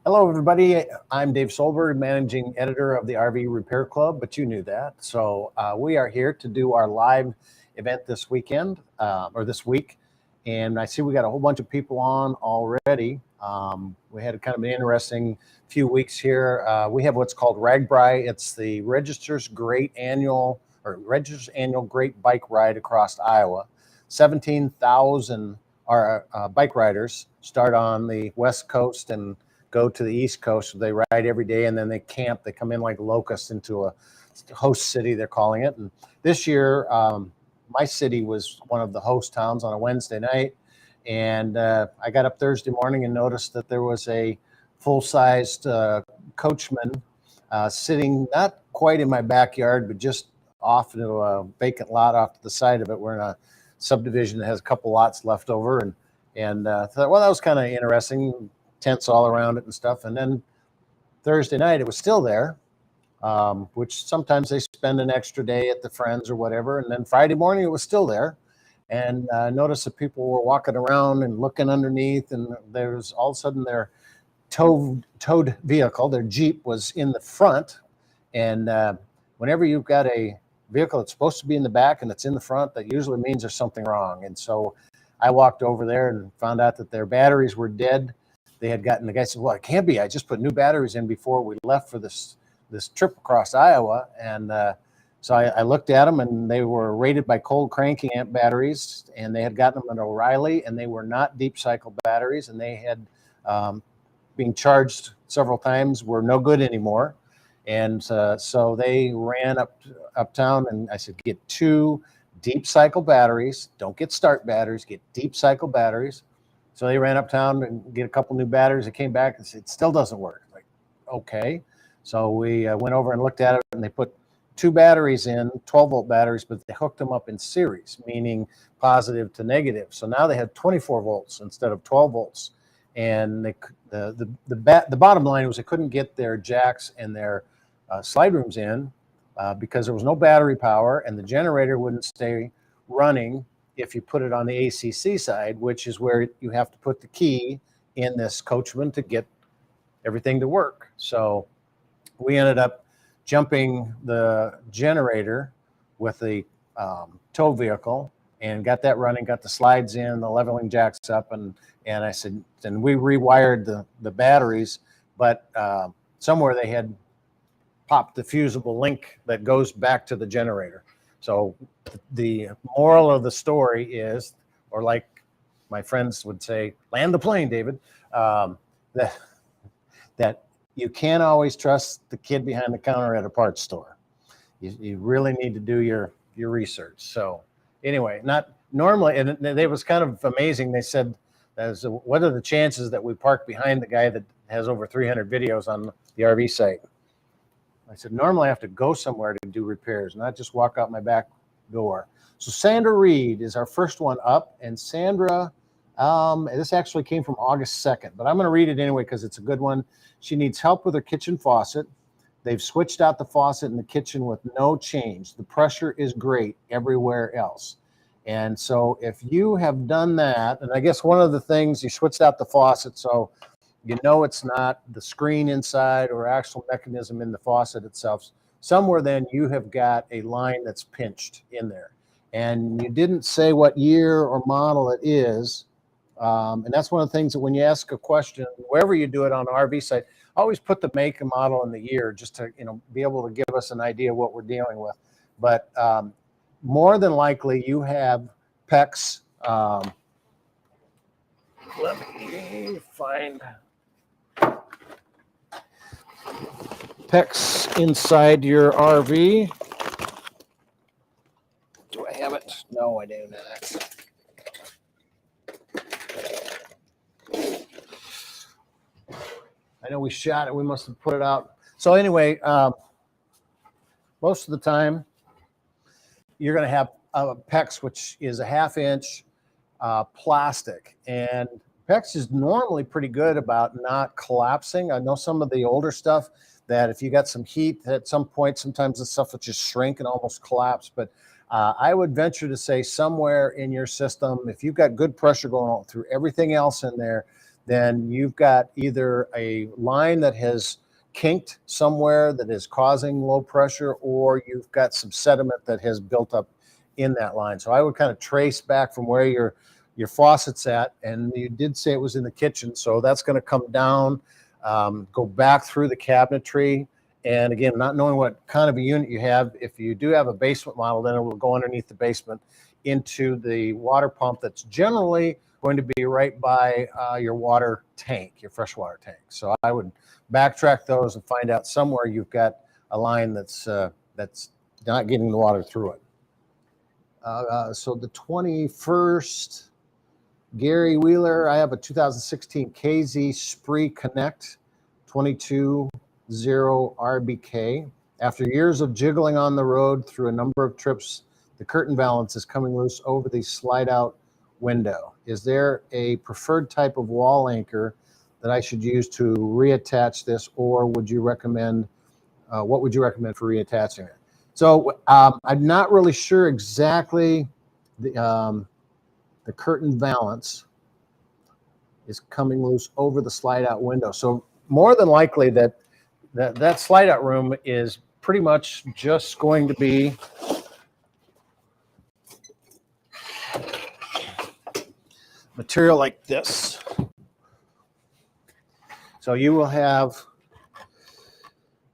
Hello, everybody. I'm Dave Solberg, managing editor of the RV Repair Club, but you knew that. So we are here to do our live event this weekend, or this week. And I see we got a whole bunch of people on already. We had kind of an interesting few weeks here. We have what's called RAGBRAI. It's the Register's Annual Great Bike Ride across Iowa. 17,000 bike riders start on the West Coast and go to the East Coast. They ride every day, and then they camp. They come in like locusts into a host city, they're calling it. And this year, my city was one of the host towns on a Wednesday night. And I got up Thursday morning and noticed that there was a full-sized coachman sitting not quite in my backyard, but just off into a vacant lot off to the side of it. We're in a subdivision that has a couple lots left over. And thought, well, that was kind of interesting. Tents all around it and stuff. And then Thursday night, it was still there, which sometimes they spend an extra day at the friends or whatever. And then Friday morning, it was still there. And noticed that people were walking around and looking underneath. And there's all of a sudden their towed vehicle, their Jeep, was in the front. And whenever you've got a vehicle that's supposed to be in the back and it's in the front, that usually means there's something wrong. And so I walked over there and found out that their batteries were dead. They had gotten, the guy said, well, it can't be. I just put new batteries in before we left for this trip across Iowa. And so I looked at them, and they were rated by cold cranking amp batteries, and they had gotten them at O'Reilly, and they were not deep cycle batteries, and they had being charged several times, were no good anymore. And so they ran uptown, and I said, get 2 deep cycle batteries. Don't get start batteries, get deep cycle batteries. So they ran uptown and get a couple new batteries. They came back and said, it still doesn't work. Like, okay. So we went over and looked at it, and they put 2 batteries in, 12-volt batteries, but they hooked them up in series, meaning positive to negative. So now they had 24 volts instead of 12 volts. And the bottom line was they couldn't get their jacks and their slide rooms in because there was no battery power, and the generator wouldn't stay running if you put it on the ACC side, which is where you have to put the key in this coachman to get everything to work. So we ended up jumping the generator with the tow vehicle and got that running, got the slides in, the leveling jacks up, and I said, and we rewired the batteries, but somewhere they had popped the fusible link that goes back to the generator. So the moral of the story is, or like my friends would say, land the plane, David, that you can't always trust the kid behind the counter at a parts store. You really need to do your research. So anyway, not normally, and it was kind of amazing. They said, what are the chances that we park behind the guy that has over 300 videos on the RV site? I said, normally I have to go somewhere to do repairs, not just walk out my back door. So Sandra Reed is our first one up. And Sandra, this actually came from August 2nd, but I'm going to read it anyway because it's a good one. She needs help with her kitchen faucet. They've switched out the faucet in the kitchen with no change. The pressure is great everywhere else. And so if you have done that, and I guess one of the things, you switched out the faucet, so you know it's not the screen inside or actual mechanism in the faucet itself. Somewhere then you have got a line that's pinched in there. And you didn't say what year or model it is. And that's one of the things that when you ask a question, wherever you do it on an RV site, always put the make and model and the year just to be able to give us an idea of what we're dealing with. But more than likely you have PEX. Let me find PEX inside your RV. Do I have it? No, I do not. I know we shot it. We must have put it out. So anyway, most of the time, you're going to have PEX, which is a 1/2 inch plastic. And PEX is normally pretty good about not collapsing. I know some of the older stuff that if you got some heat at some point, sometimes the stuff will just shrink and almost collapse. But I would venture to say somewhere in your system, if you've got good pressure going on through everything else in there, then you've got either a line that has kinked somewhere that is causing low pressure, or you've got some sediment that has built up in that line. So I would kind of trace back from where your faucet's at, and you did say it was in the kitchen, so that's going to come down, go back through the cabinetry. And again, not knowing what kind of a unit you have, if you do have a basement model, then it will go underneath the basement into the water pump that's generally going to be right by your water tank, your freshwater tank. So I would backtrack those and find out somewhere you've got a line that's not getting the water through it. So the 21st, Gary Wheeler, I have a 2016 KZ Spree Connect 22.0 RBK. After years of jiggling on the road through a number of trips, the curtain valance is coming loose over the slide-out window. Is there a preferred type of wall anchor that I should use to reattach this, or would you recommend, what would you recommend for reattaching it? So I'm not really sure exactly the curtain valance is coming loose over the slide-out window. So more than likely that slide-out room is pretty much just going to be material like this. So you will have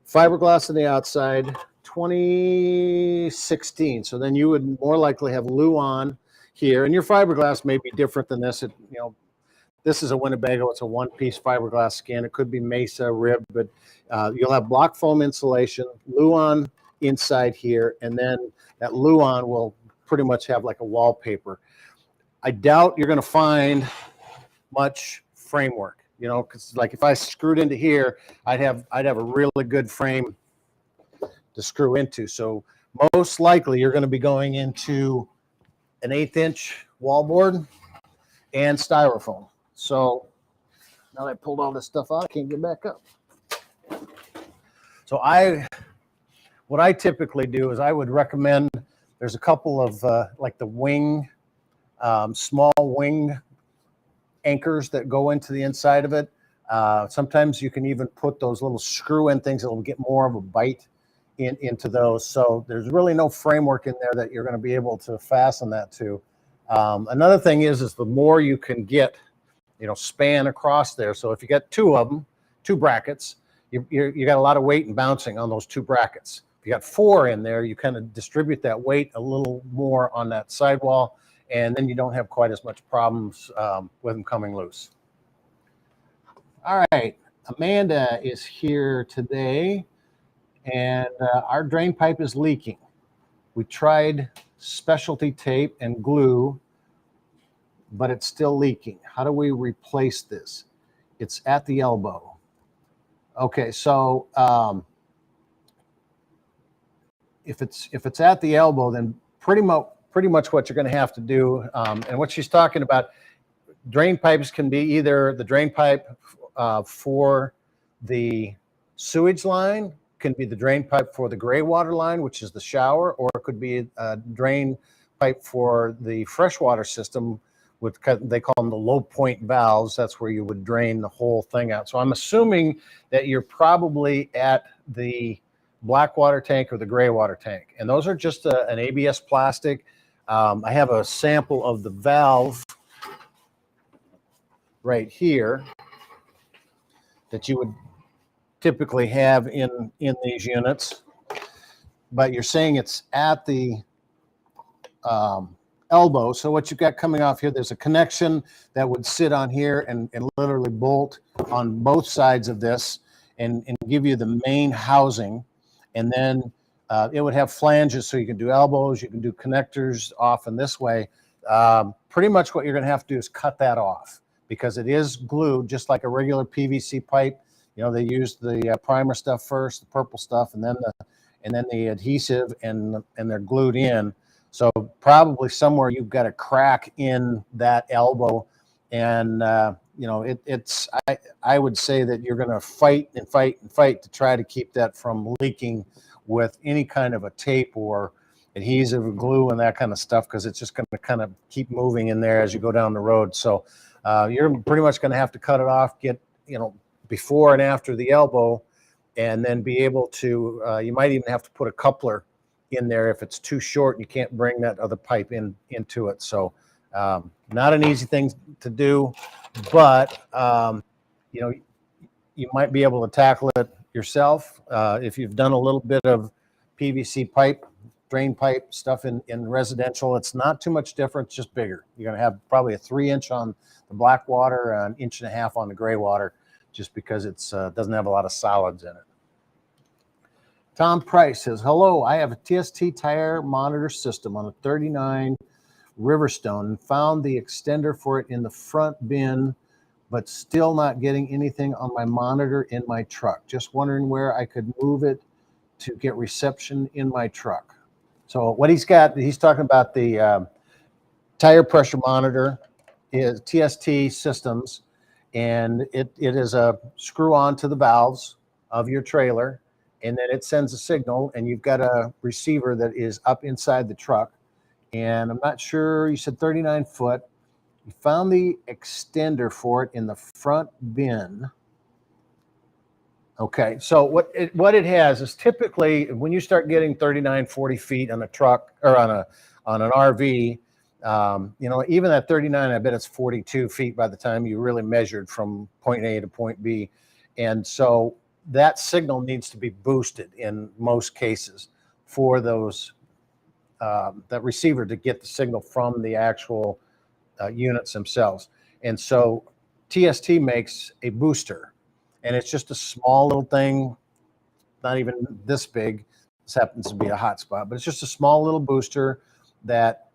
fiberglass on the outside, 2016. So then you would more likely have Luan here, and your fiberglass may be different than this. This is a Winnebago. It's a one-piece fiberglass skin. It could be Mesa, Rib, but you'll have block foam insulation, Luan inside here, and then that Luan will pretty much have like a wallpaper. I doubt you're going to find much framework, because like if I screwed into here, I'd have a really good frame to screw into. So most likely you're going to be going into an 1/8-inch wallboard and styrofoam. So now that I pulled all this stuff out, I can't get back up. So what I typically do is I would recommend, there's a couple of like the wing, small wing anchors that go into the inside of it. Sometimes you can even put those little screw-in things that will get more of a bite into those. So there's really no framework in there that you're going to be able to fasten that to. Another thing is the more you can get, span across there. So if you got two of them, two brackets, you got a lot of weight and bouncing on those two brackets. If you got four in there, you kind of distribute that weight a little more on that sidewall, and then you don't have quite as much problems with them coming loose. All right, Amanda is here today, and our drain pipe is leaking. We tried specialty tape and glue, but it's still leaking. How do we replace this? It's at the elbow. Okay, so if it's at the elbow, then pretty much what you're going to have to do, and what she's talking about, drain pipes can be either the drain pipe for the sewage line, can be the drain pipe for the gray water line, which is the shower, or it could be a drain pipe for the freshwater system, which they call them the low point valves. That's where you would drain the whole thing out. So I'm assuming that you're probably at the black water tank or the gray water tank. And those are just an ABS plastic. I have a sample of the valve right here that you would typically have in these units. But you're saying it's at the elbow. So what you've got coming off here, there's a connection that would sit on here and literally bolt on both sides of this and give you the main housing. And then it would have flanges, so you can do elbows, you can do connectors off in this way. Pretty much what you're going to have to do is cut that off, because it is glued just like a regular PVC pipe. They use the primer stuff first, the purple stuff, and then the adhesive, and they're glued in. So probably somewhere you've got a crack in that elbow, and I would say that you're going to fight and fight and fight to try to keep that from leaking with any kind of a tape or adhesive or glue and that kind of stuff, because it's just going to kind of keep moving in there as you go down the road. So you're pretty much going to have to cut it off, get, before and after the elbow, and then be able to, you might even have to put a coupler in there if it's too short and you can't bring that other pipe into it. So not an easy thing to do, but you might be able to tackle it yourself. If you've done a little bit of PVC pipe, drain pipe stuff in residential, it's not too much different, just bigger. You're going to have probably a 3-inch on the black water, an 1.5 inches on the gray water, just because it doesn't have a lot of solids in it. Tom Price says, hello, I have a TST tire monitor system on a 39 Riverstone and found the extender for it in the front bin, but still not getting anything on my monitor in my truck. Just wondering where I could move it to get reception in my truck. So what he's got, he's talking about the tire pressure monitor, is TST systems, and it is a screw on to the valves of your trailer, and then it sends a signal, and you've got a receiver that is up inside the truck. And I'm not sure, you said 39 foot. You found the extender for it in the front bin. Okay, so what it has is, typically when you start getting 39, 40 feet on a truck or on an RV, even at 39, I bet it's 42 feet by the time you really measured from point A to point B. And so that signal needs to be boosted in most cases for those that receiver to get the signal from the actual units themselves. And so TST makes a booster, and it's just a small little thing, not even this big. This happens to be a hotspot, but it's just a small little booster, that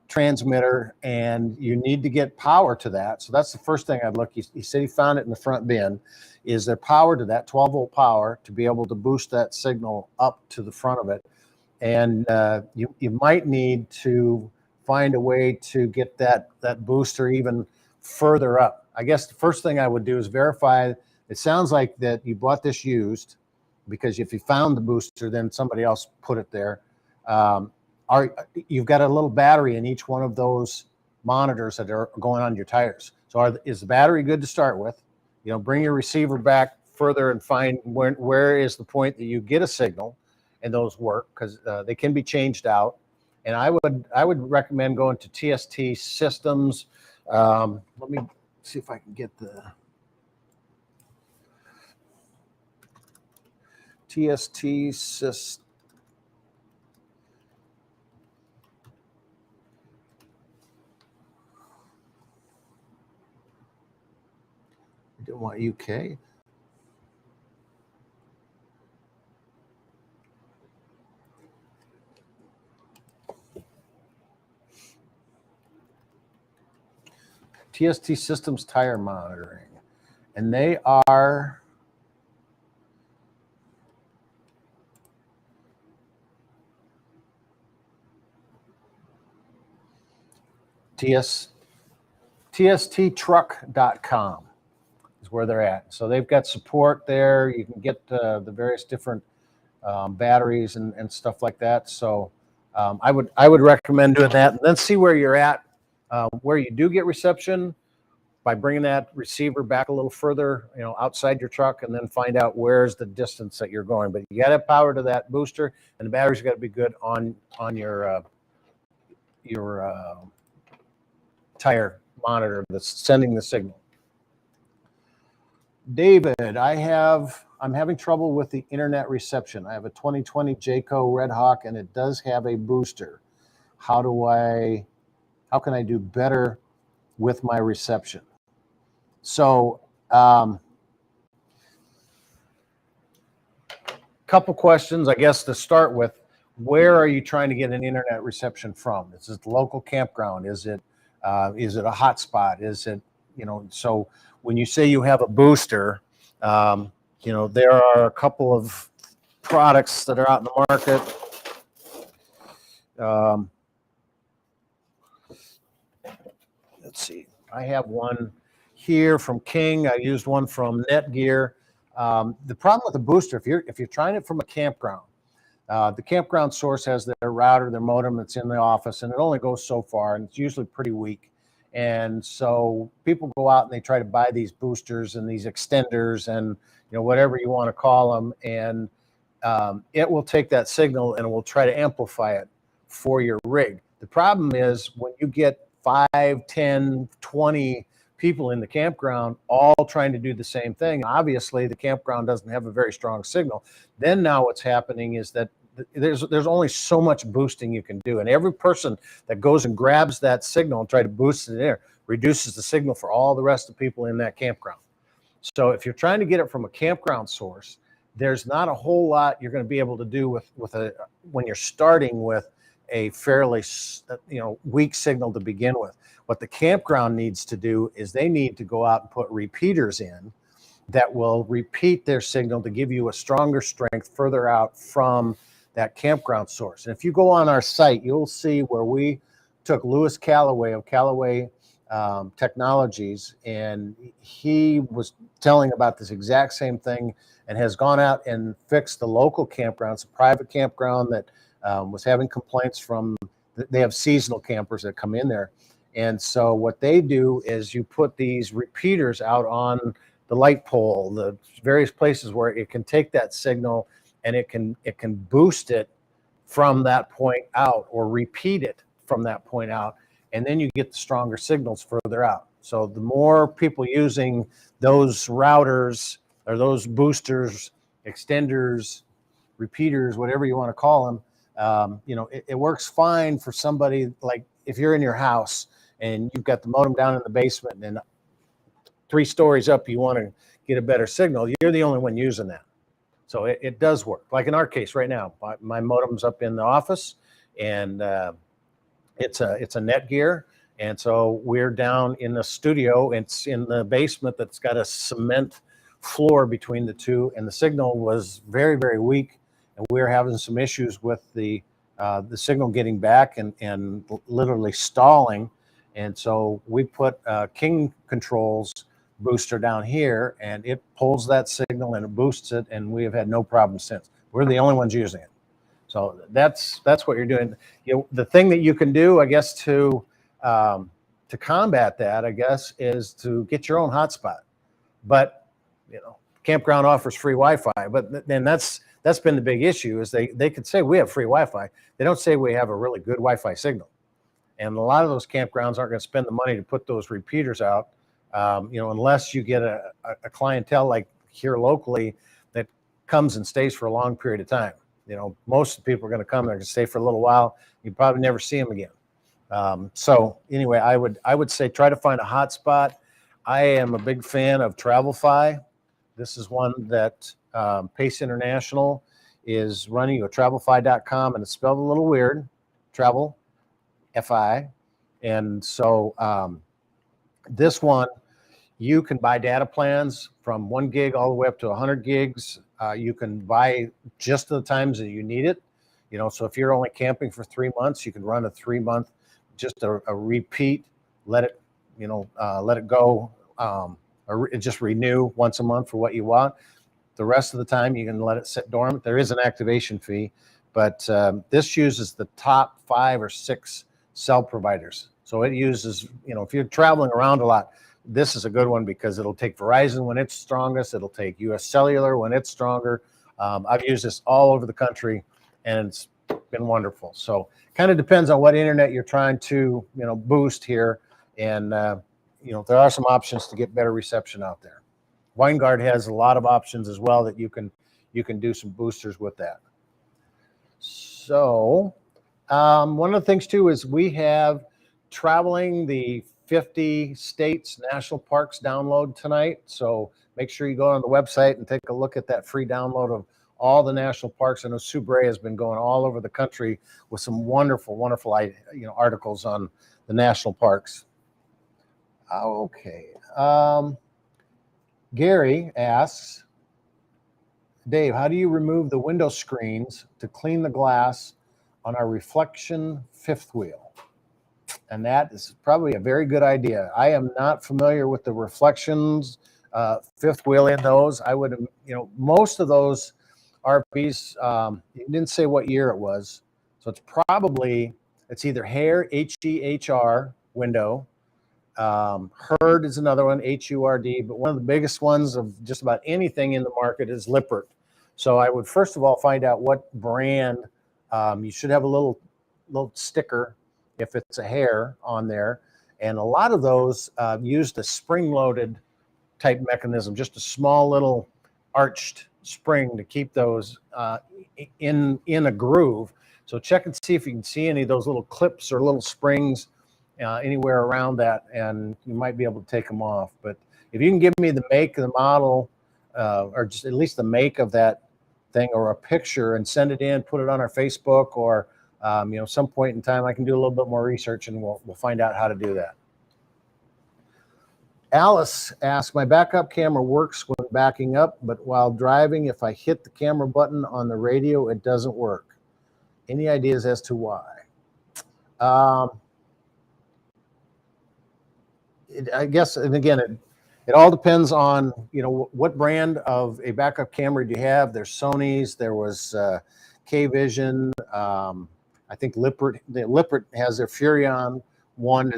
transmitter, and you need to get power to that. So that's the first thing I'd look. He said he found it in the front bin. Is there power to that, 12-volt power, to be able to boost that signal up to the front of it? And you might need to find a way to get that booster even further up. I guess the first thing I would do is verify. It sounds like that you bought this used, because if you found the booster, then somebody else put it there. You've got a little battery in each one of those monitors that are going on your tires. So is the battery good to start with? Bring your receiver back further and find where is the point that you get a signal, and those work, because they can be changed out. And I would recommend going to TST systems. Let me see if I can get the TST system. I didn't want UK. TST Systems Tire Monitoring, and they are TSTtruck.com is where they're at. So they've got support there. You can get the various different batteries and stuff like that. So I would recommend doing that, and then see where you're at, where you do get reception, by bringing that receiver back a little further, outside your truck, and then find out where's the distance that you're going. But you got to have power to that booster, and the battery's got to be good on your tire monitor that's sending the signal. David, I'm having trouble with the internet reception. I have a 2020 Jayco Red Hawk, and it does have a booster. How can I do better with my reception? So, couple questions, I guess, to start with. Where are you trying to get an internet reception from? Is it the local campground? Is it a hotspot? Is it, so when you say you have a booster, there are a couple of products that are out in the market. Let's see. I have one here from King. I used one from Netgear. The problem with the booster, if you're trying it from a campground, the campground source has their router, their modem that's in the office, and it only goes so far, and it's usually pretty weak. And so people go out and they try to buy these boosters and these extenders and whatever you want to call them, and it will take that signal and it will try to amplify it for your rig. The problem is when you get 5, 10, 20 people in the campground all trying to do the same thing, obviously the campground doesn't have a very strong signal. Then now what's happening is that there's only so much boosting you can do, and every person that goes and grabs that signal and try to boost it in there reduces the signal for all the rest of the people in that campground. So if you're trying to get it from a campground source, there's not a whole lot you're going to be able to do when you're starting with a fairly weak signal to begin with. What the campground needs to do is they need to go out and put repeaters in that will repeat their signal to give you a stronger strength further out from that campground source. And if you go on our site, you'll see where we took Lewis Callaway of Callaway Technologies, and he was telling about this exact same thing and has gone out and fixed the local campgrounds, a private campground that was having complaints from, they have seasonal campers that come in there. And so what they do is you put these repeaters out on the light pole, the various places where it can take that signal and it can boost it from that point out or repeat it from that point out. And then you get the stronger signals further out. So the more people using those routers or those boosters, extenders, repeaters, whatever you want to call them, it works fine for somebody like if you're in your house and you've got the modem down in the basement and 3 stories up, you want to get a better signal, you're the only one using that. So it does work. Like in our case right now, my modem's up in the office, and it's a Netgear, and so we're down in the studio. It's in the basement that's got a cement floor between the two, and the signal was very, very weak, and we were having some issues with the signal getting back and literally stalling. And so we put King Controls booster down here, and it pulls that signal and it boosts it, and we have had no problem since. We're the only ones using it. So that's what you're doing. The thing that you can do, I guess, to combat that, I guess, is to get your own hotspot. But campground offers free Wi-Fi, but then that's been the big issue, is they could say we have free Wi-Fi. They don't say we have a really good Wi-Fi signal. And a lot of those campgrounds aren't going to spend the money to put those repeaters out, unless you get a clientele like here locally that comes and stays for a long period of time. Most of the people are going to come, they're going to stay for a little while. You probably never see them again. So anyway, I would say try to find a hotspot. I am a big fan of TravelFi. This is one that Pace International is running. You go TravelFi.com, and it's spelled a little weird, Travel FI. And so this one, you can buy data plans from 1 gig all the way up to 100 gigs. You can buy just the times that you need it. So if you're only camping for 3 months, you can run a 3-month, just a repeat, let it go, or just renew once a month for what you want. The rest of the time, you can let it sit dormant. There is an activation fee, but this uses the top 5 or 6 cell providers. So it uses, if you're traveling around a lot, this is a good one because it'll take Verizon when it's strongest. It'll take US Cellular when it's stronger. I've used this all over the country, and it's been wonderful. So kind of depends on what internet you're trying to, boost here. And, there are some options to get better reception out there. Winegard has a lot of options as well that you can do some boosters with that. So one of the things too is we have traveling the 50 states, national parks download tonight. So make sure you go on the website and take a look at that free download of all the national parks. I know Sue Bray has been going all over the country with some wonderful, wonderful, articles on the national parks. Okay. Gary asks, Dave, how do you remove the window screens to clean the glass on our reflection fifth wheel? And that is probably a very good idea. I am not familiar with the reflections fifth wheel in those. I would, most of those RVs, you didn't say what year it was. So it's either HER, H-E-H-R window, Hurd is another one, H-U-R-D, but one of the biggest ones of just about anything in the market is Lippert. So I would first of all find out what brand. You should have a little sticker if it's a hair on there. And a lot of those used a spring-loaded type mechanism, just a small little arched spring to keep those in a groove. So check and see if you can see any of those little clips or little springs anywhere around that, and you might be able to take them off. But if you can give me the make, the model, or just at least the make of that thing or a picture and send it in, put it on our Facebook, or some point in time I can do a little bit more research and we'll find out how to do that. Alice asks, my backup camera works when backing up, but while driving, if I hit the camera button on the radio, it doesn't work. Any ideas as to why? I guess, and again, it all depends on, what brand of a backup camera do you have. There's Sony's, there was K-Vision, I think Lippert has their Furrion one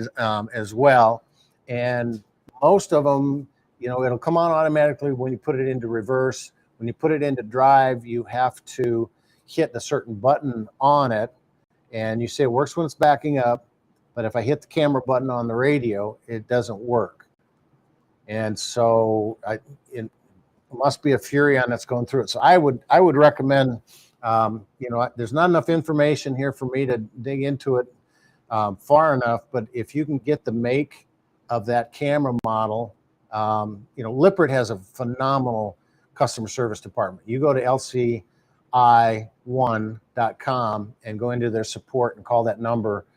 as well. And most of them, it'll come on automatically when you put it into reverse. When you put it into drive, you have to hit a certain button on it. And you say it works when it's backing up, but if I hit the camera button on the radio, it doesn't work. And so it must be a Furrion that's going through it. So I would recommend, there's not enough information here for me to dig into it far enough, but if you can get the make of that camera model, Lippert has a phenomenal customer service department. You go to lci1.com and go into their support and call that number.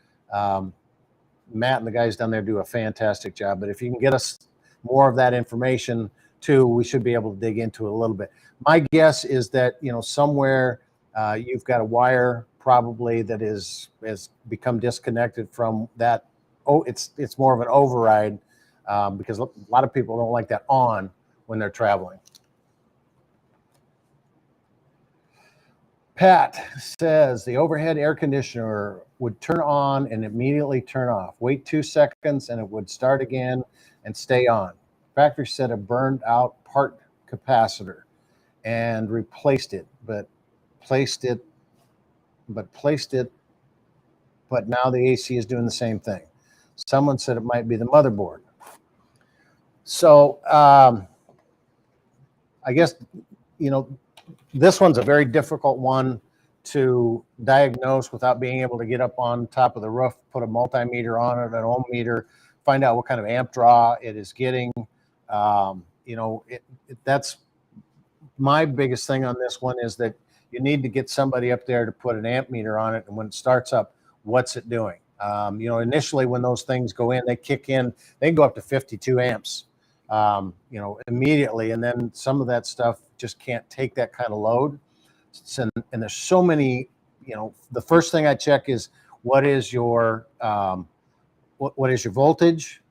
Matt and the guys down there do a fantastic job, but if you can get us more of that information too, we should be able to dig into it a little bit. My guess is that, somewhere you've got a wire probably that has become disconnected from that. Oh, it's more of an override because a lot of people don't like that on when they're traveling. Pat says the overhead air conditioner would turn on and immediately turn off. Wait 2 seconds and it would start again and stay on. Factory said a burned out part capacitor and replaced it, but now the AC is doing the same thing. Someone said it might be the motherboard. So I guess, this one's a very difficult one to diagnose without being able to get up on top of the roof, put a multimeter on it, an ohm meter, find out what kind of amp draw it is getting. That's my biggest thing on this one, is that you need to get somebody up there to put an amp meter on it, and when it starts up, what's it doing? Initially when those things go in, they kick in, they can go up to 52 amps, immediately. And then some of that stuff just can't take that kind of load. And there's so many, the first thing I check is what is your voltage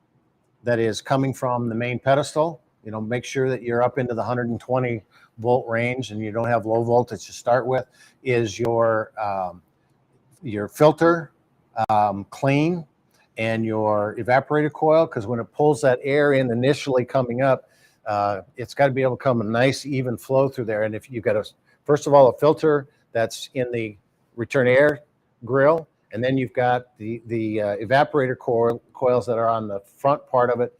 that is coming from the main pedestal. Make sure that you're up into the 120 volt range and you don't have low voltage to start with. Is your filter clean, and your evaporator coil, because when it pulls that air in initially coming up, it's got to be able to come a nice even flow through there. And if you've got first of all, a filter that's in the return air grill, and then you've got the evaporator coils that are on the front part of it.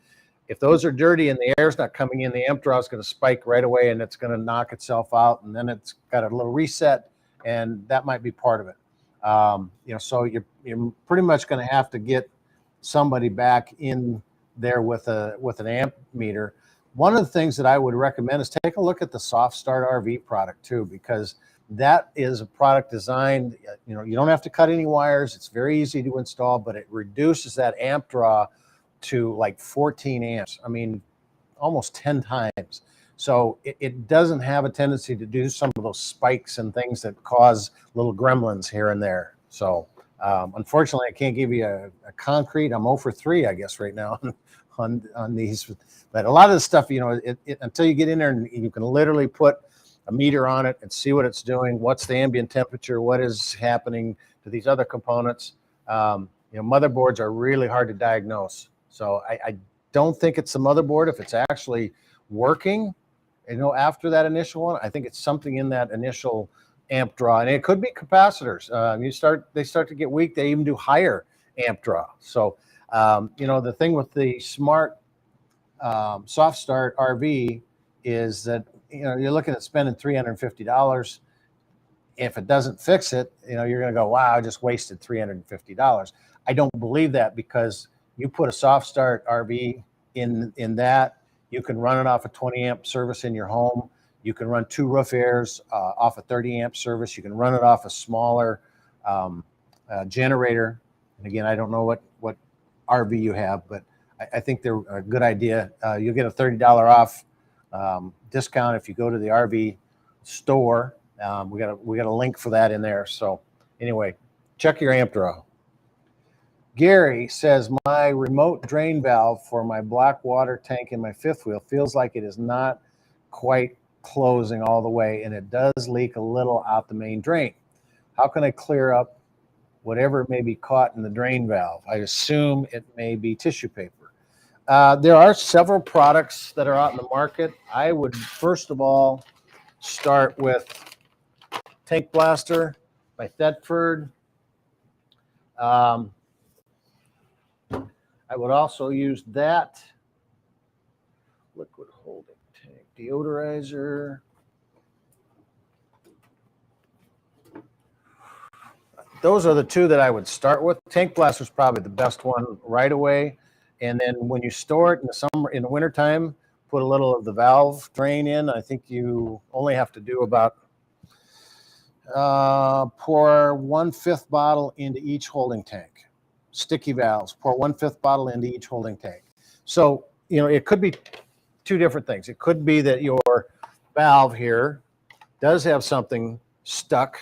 If those are dirty and the air's not coming in, the amp draw is going to spike right away and it's going to knock itself out, and then it's got a little reset, and that might be part of it. So you're pretty much going to have to get somebody back in there with an amp meter. One of the things that I would recommend is take a look at the Soft Start RV product too, because that is a product designed, you don't have to cut any wires. It's very easy to install, but it reduces that amp draw to like 14 amps. I mean, almost 10 times. So it doesn't have a tendency to do some of those spikes and things that cause little gremlins here and there. So unfortunately, I can't give you a concrete. I'm 0 for 3, I guess, right now on these. But a lot of the stuff, until you get in there and you can literally put a meter on it and see what it's doing, what's the ambient temperature, what is happening to these other components. Motherboards are really hard to diagnose. So I don't think it's the motherboard. If it's actually working, after that initial one, I think it's something in that initial amp draw, and it could be capacitors. They start to get weak. They even do higher amp draw. So, the thing with the smart soft start RV is that, you're looking at spending $350. If it doesn't fix it, you're going to go, wow, I just wasted $350. I don't believe that, because you put a soft start RV in that, you can run it off a 20 amp service in your home. You can run 2 roof airs off a 30 amp service. You can run it off a smaller generator. And again, I don't know what RV you have, but I think they're a good idea. You'll get a $30 off discount if you go to the RV store. We got a link for that in there. So anyway, check your amp draw. Gary says, my remote drain valve for my black water tank in my fifth wheel feels like it is not quite closing all the way, and it does leak a little out the main drain. How can I clear up whatever may be caught in the drain valve? I assume it may be tissue paper. There are several products that are out in the market. I would first of all start with Tank Blaster by Thetford. I would also use that liquid holding tank deodorizer. Those are the two that I would start with. Tank Blaster is probably the best one right away. And then when you store it in the wintertime, put a little of the valve drain in. I think you only have to do about pour 1/5 bottle into each holding tank. Sticky valves, pour 1/5 bottle into each holding tank. So, it could be two different things. It could be that your valve here does have something stuck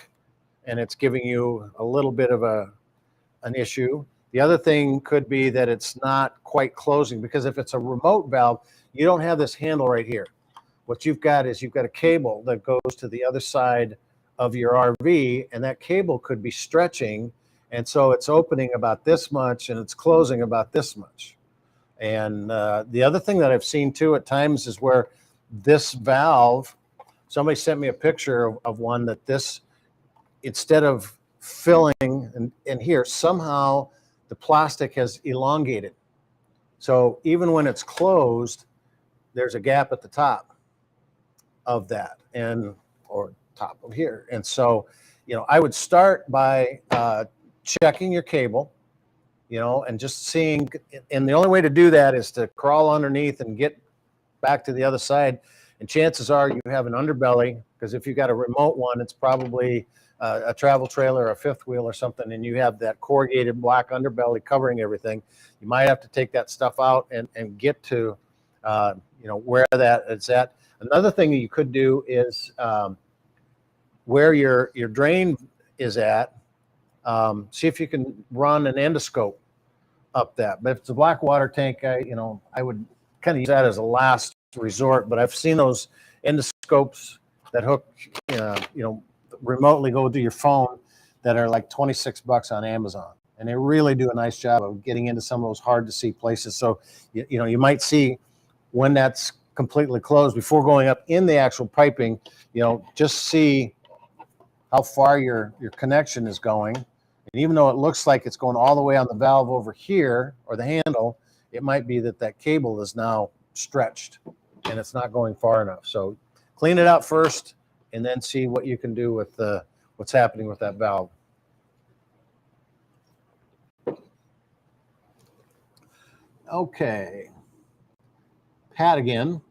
and it's giving you a little bit of an issue. The other thing could be that it's not quite closing, because if it's a remote valve, you don't have this handle right here. What you've got is you've got a cable that goes to the other side of your RV, and that cable could be stretching, and so it's opening about this much and it's closing about this much. And the other thing that I've seen too at times is where this valve, somebody sent me a picture of one that this, instead of filling in here, somehow the plastic has elongated. So even when it's closed, there's a gap at the top of that, or top of here. And so, I would start by checking your cable, and just seeing, and the only way to do that is to crawl underneath and get back to the other side. And chances are you have an underbelly, because if you've got a remote one, it's probably a travel trailer or a fifth wheel or something, and you have that corrugated black underbelly covering everything. You might have to take that stuff out and get to, where that is at. Another thing that you could do is where your drain is at, see if you can run an endoscope up that. But if it's a black water tank, I would kind of use that as a last resort. But I've seen those endoscopes that hook, remotely go to your phone, that are like $26 on Amazon, and they really do a nice job of getting into some of those hard to see places. So you might see when that's completely closed before going up in the actual piping. Just see how far your connection is going. And even though it looks like it's going all the way on the valve over here, or the handle, it might be that cable is now stretched and it's not going far enough. So clean it out first, and then see what you can do with what's happening with that valve. Okay. Pat again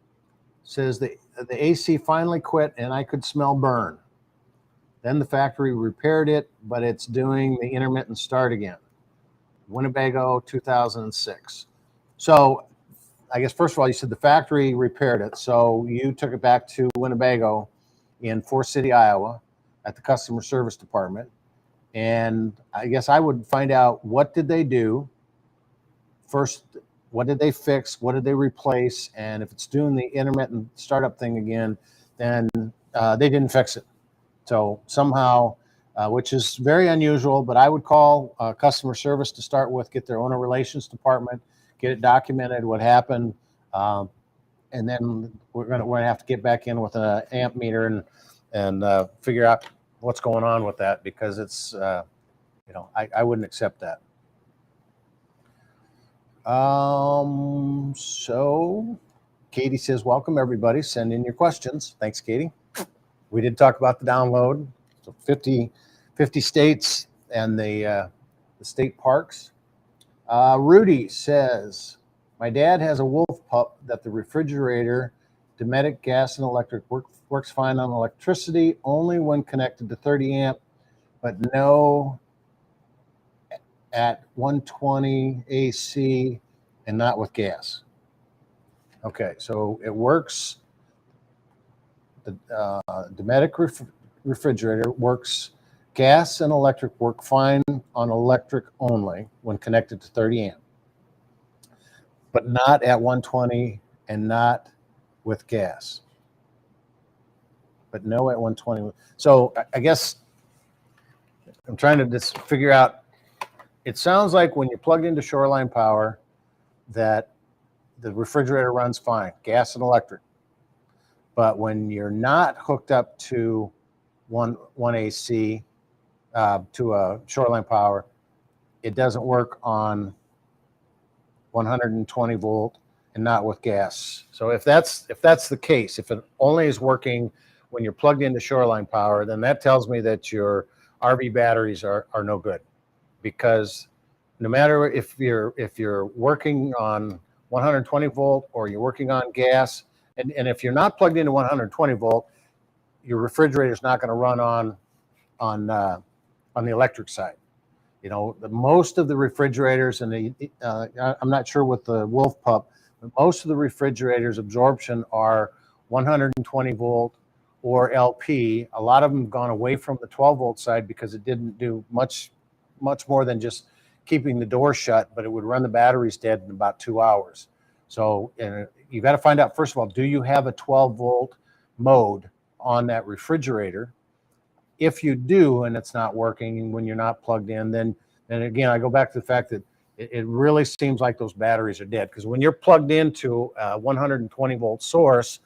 says the AC finally quit and I could smell burn. Then the factory repaired it, but it's doing the intermittent start again. Winnebago, 2006. So I guess, first of all, you said the factory repaired it. So you took it back to Winnebago in Forest City, Iowa, at the customer service department. And I guess I would find out, what did they do first? What did they fix? What did they replace? And if it's doing the intermittent startup thing again, then they didn't fix it. So somehow, which is very unusual, but I would call customer service to start with, get their owner relations department, get it documented, what happened, and then we're gonna have to get back in with an amp meter and figure out what's going on with that, because it's I wouldn't accept that. So Katie says, welcome everybody, send in your questions. Thanks, Katie. We did talk about the download. So 50 states and the state parks. Rudy says, my dad has a wolf pup that the refrigerator, domestic, gas, and electric works fine on electricity, only when connected to 30 amp, but no at 120 AC and not with gas. Okay, so it works. The domestic refrigerator works. Gas and electric work fine on electric only when connected to 30 amp, but not at 120 and not with gas. But no at 120. So I guess I'm trying to just figure out, it sounds like when you're plugged into shoreline power that the refrigerator runs fine, gas and electric. But when you're not hooked up to one AC, to a shoreline power, it doesn't work on 120 volt and not with gas. So if that's the case, if it only is working when you're plugged into shoreline power, then that tells me that your RV batteries are no good, because no matter if you're working on 120 volt or you're working on gas, and if you're not plugged into 120 volt, your refrigerator is not going to run on the electric side. Most of the refrigerators, and I'm not sure with the Wolf Pup, but most of the refrigerators absorption are 120 volt or LP. A lot of them have gone away from the 12 volt side because it didn't do much more than just keeping the door shut, but it would run the batteries dead in about 2 hours. So you got to find out, first of all, do you have a 12 volt mode on that refrigerator? If you do, and it's not working when you're not plugged in, then again, I go back to the fact that it really seems like those batteries are dead. Because when you're plugged into a 120 volt source,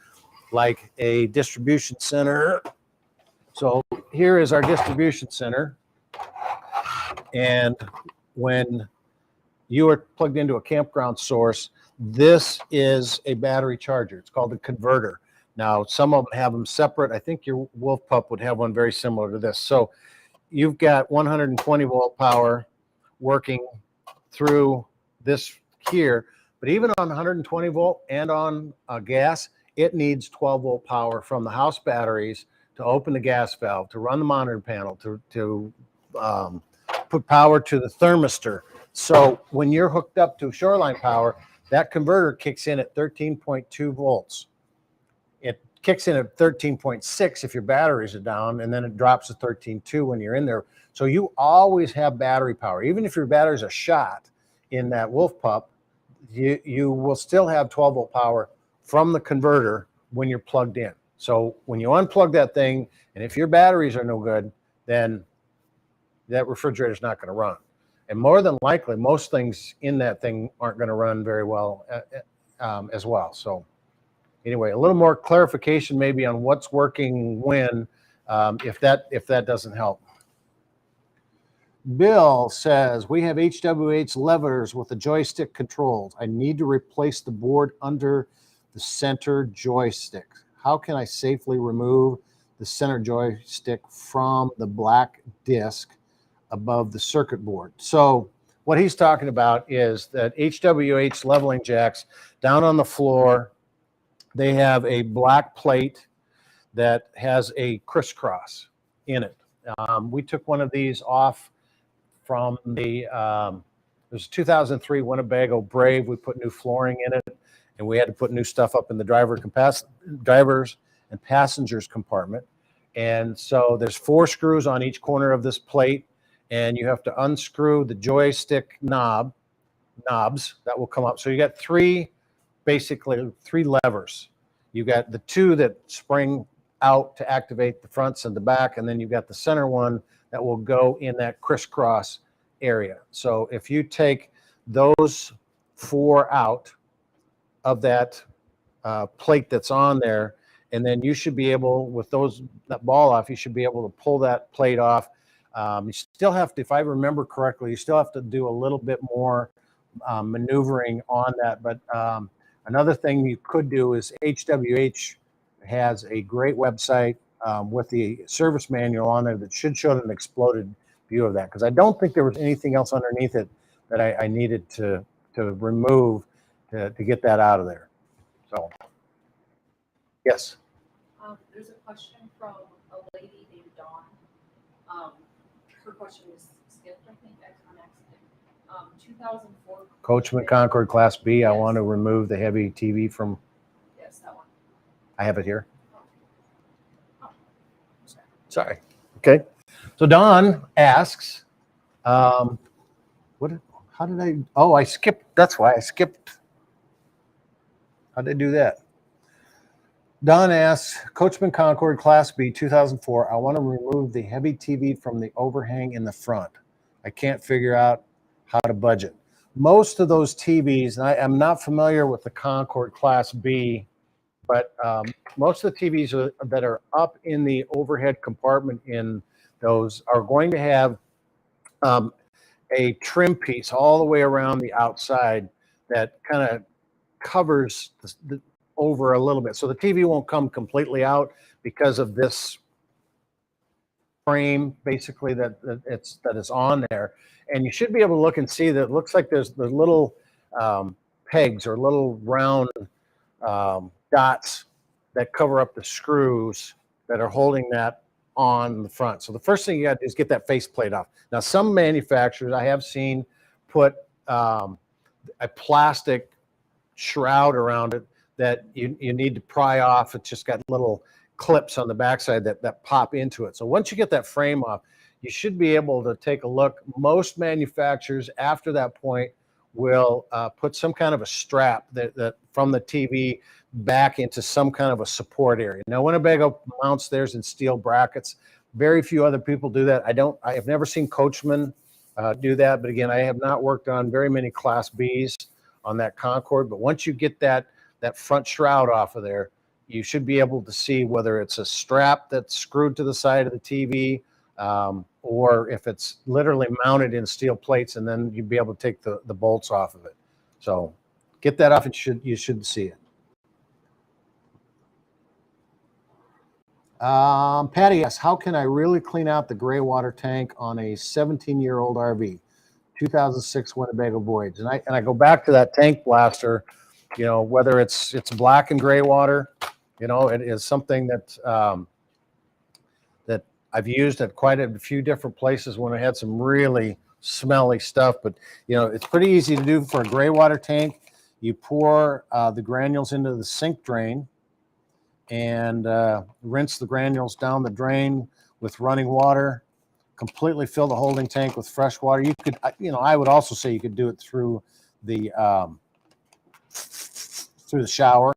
like a distribution center, so here is our distribution center, and when you are plugged into a campground source, this is a battery charger. It's called a converter. Now, some of them have them separate. I think your Wolf Pup would have one very similar to this. So you've got 120 volt power working through this here, but even on 120 volt and on gas, it needs 12 volt power from the house batteries to open the gas valve, to run the monitoring panel, to put power to the thermistor. So when you're hooked up to shoreline power, that converter kicks in at 13.2 volts. It kicks in at 13.6 if your batteries are down, and then it drops to 13.2 when you're in there. So you always have battery power. Even if your batteries are shot in that Wolf Pup, you will still have 12 volt power from the converter when you're plugged in. So when you unplug that thing, and if your batteries are no good, then that refrigerator is not going to run. And more than likely, most things in that thing aren't going to run very well as well. So anyway, a little more clarification maybe on what's working when, if that doesn't help. Bill says, we have HWH levers with the joystick controls. I need to replace the board under the center joystick. How can I safely remove the center joystick from the black disc above the circuit board? So what he's talking about is that HWH leveling jacks down on the floor, they have a black plate that has a crisscross in it. We took one of these off from the there's a 2003 Winnebago Brave. We put new flooring in it, and we had to put new stuff up in the drivers and passengers compartment. And so there's 4 screws on each corner of this plate, and you have to unscrew the joystick knobs that will come up. So you got basically three levers. You got the 2 that spring out to activate the fronts and the back, and then you've got the center one that will go in that crisscross area. So if you take those 4 out of that plate that's on there, and then you should be able, with that ball off, you should be able to pull that plate off. You still have to, if I remember correctly, you still have to do a little bit more maneuvering on that. But another thing you could do is HWH has a great website with the service manual on there that should show an exploded view of that, because I don't think there was anything else underneath it that I needed to remove to get that out of there. So, yes. There's a question from a lady named Dawn. Her question is skipped, I think, on accident. 2004. Coachman Concord Class B. Yes. I want to remove the heavy TV from. Yes, that one. I have it here. Oh. Sorry. Okay. So Don asks, how did I? Oh, I skipped. That's why I skipped. How did I do that? Don asks, Coachman Concord Class B 2004, I want to remove the heavy TV from the overhang in the front. I can't figure out how to budget. Most of those TVs, and I'm not familiar with the Concord Class B, but most of the TVs that are up in the overhead compartment in those are going to have a trim piece all the way around the outside that kind of covers the over a little bit. So the TV won't come completely out because of this frame basically that is on there. And you should be able to look and see that it looks like there's the little pegs or little round dots that cover up the screws that are holding that on the front. So the first thing you got to do is get that faceplate off. Now, some manufacturers I have seen put a plastic shroud around it that you need to pry off. It's just got little clips on the backside that pop into it. So once you get that frame off, you should be able to take a look. Most manufacturers after that point will put some kind of a strap that from the TV back into some kind of a support area. Now, Winnebago mounts theirs in steel brackets. Very few other people do that. I have never seen Coachman do that, but again, I have not worked on very many Class Bs on that Concord. But once you get that front shroud off of there, you should be able to see whether it's a strap that's screwed to the side of the TV, or if it's literally mounted in steel plates, and then you'd be able to take the bolts off of it. So get that off, and you should see it. Patty asks, how can I really clean out the gray water tank on a 17-year-old RV, 2006 Winnebago Voyage? And I go back to that tank blaster. You know, whether it's black and gray water, you know, it is something that that I've used at quite a few different places when I had some really smelly stuff. But you know, it's pretty easy to do for a gray water tank. You pour the granules into the sink drain and rinse the granules down the drain with running water. Completely fill the holding tank with fresh water. You could, you know, I would also say you could do it through the shower.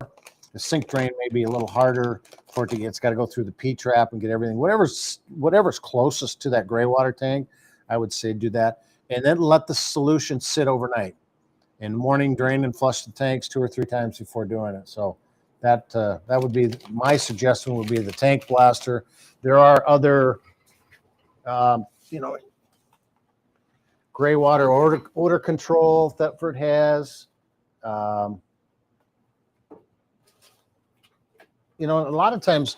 The sink drain may be a little harder for it to get. It's got to go through the P-trap and get everything. Whatever's closest to that gray water tank, I would say do that. And then let the solution sit overnight. In the morning, drain and flush the tanks 2 or 3 times before doing it. So that would be my suggestion. Would be the tank blaster. There are other, you know, gray water odor control Thetford has. You know, a lot of times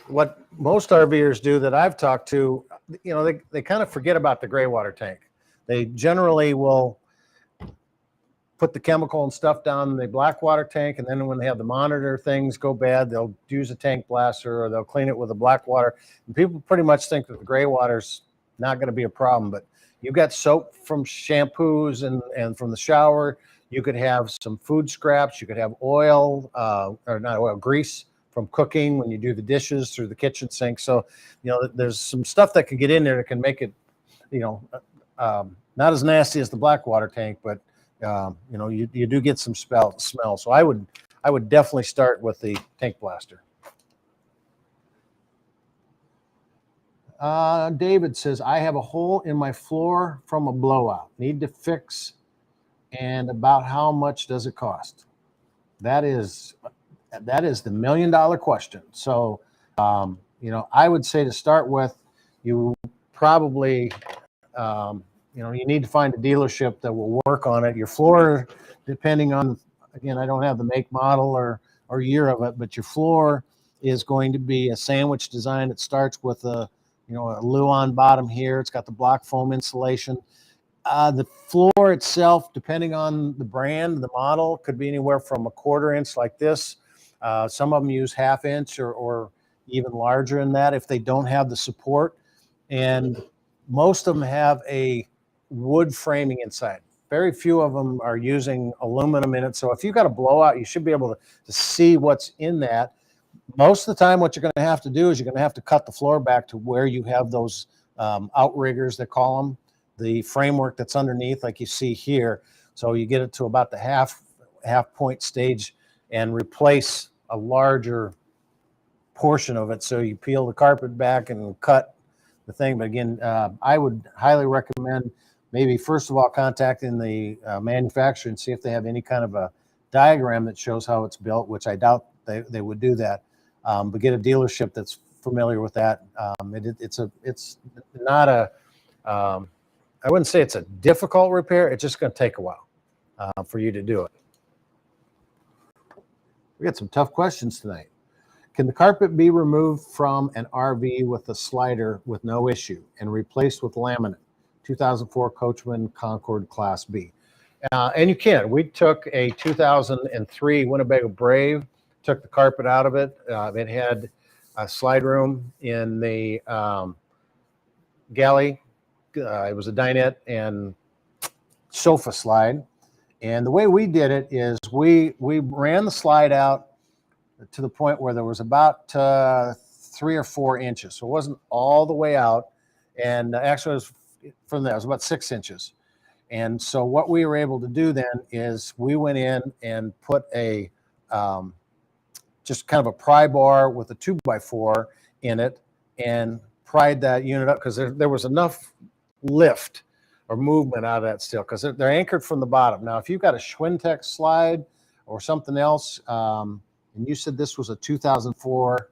what most RVers do that I've talked to, you know, they kind of forget about the gray water tank. They generally will put the chemical and stuff down in the black water tank, and then when they have the monitor things go bad, they'll use a tank blaster or they'll clean it with the black water. And people pretty much think that the gray water's not going to be a problem, but you've got soap from shampoos and from the shower. You could have some food scraps. You could have oil, or not oil, grease from cooking when you do the dishes through the kitchen sink. So, you know, there's some stuff that can get in there that can make it, you know, not as nasty as the black water tank, but you know, you do get some smell. So I would definitely start with the tank blaster. David says, I have a hole in my floor from a blowout. Need to fix And about how much does it cost? That is the $1,000,000 question. So, I would say to start with, you probably, you need to find a dealership that will work on it. Your floor, depending on, again, I don't have the make, model, or year of it, but your floor is going to be a sandwich design. It starts with a Luan bottom here. It's got the block foam insulation. The floor itself, depending on the brand, the model, could be anywhere from a 1/4 inch like this. Some of them use 1/2 inch or even larger than that if they don't have the support. And most of them have a wood framing inside. Very few of them are using aluminum in it. So if you've got a blowout, you should be able to see what's in that. Most of the time, what you're going to have to do is you're going to have to cut the floor back to where you have those outriggers, they call them, the framework that's underneath, like you see here. So you get it to about the half point stage and replace a larger portion of it. So you peel the carpet back and cut the thing. But again, I would highly recommend maybe first of all contacting the manufacturer and see if they have any kind of a diagram that shows how it's built, which I doubt they would do that. But get a dealership that's familiar with that. It's not a I wouldn't say it's a difficult repair. It's just going to take a while for you to do it. We got some tough questions tonight. Can the carpet be removed from an RV with a slider with no issue and replaced with laminate? 2004 Coachman Concord Class B. And you can. We took a 2003 Winnebago Brave, took the carpet out of it. It had a slide room in the galley. It was a dinette and sofa slide. And the way we did it is we ran the slide out to the point where there was about 3 or 4 inches. So it wasn't all the way out. And actually, it was from there, it was about 6 inches. And so what we were able to do then is we went in and put a just kind of a pry bar with a 2x4 in it and pried that unit up because there was enough lift or movement out of that steel because they're anchored from the bottom. Now, if you've got a Schwintek slide or something else, and you said this was a 2004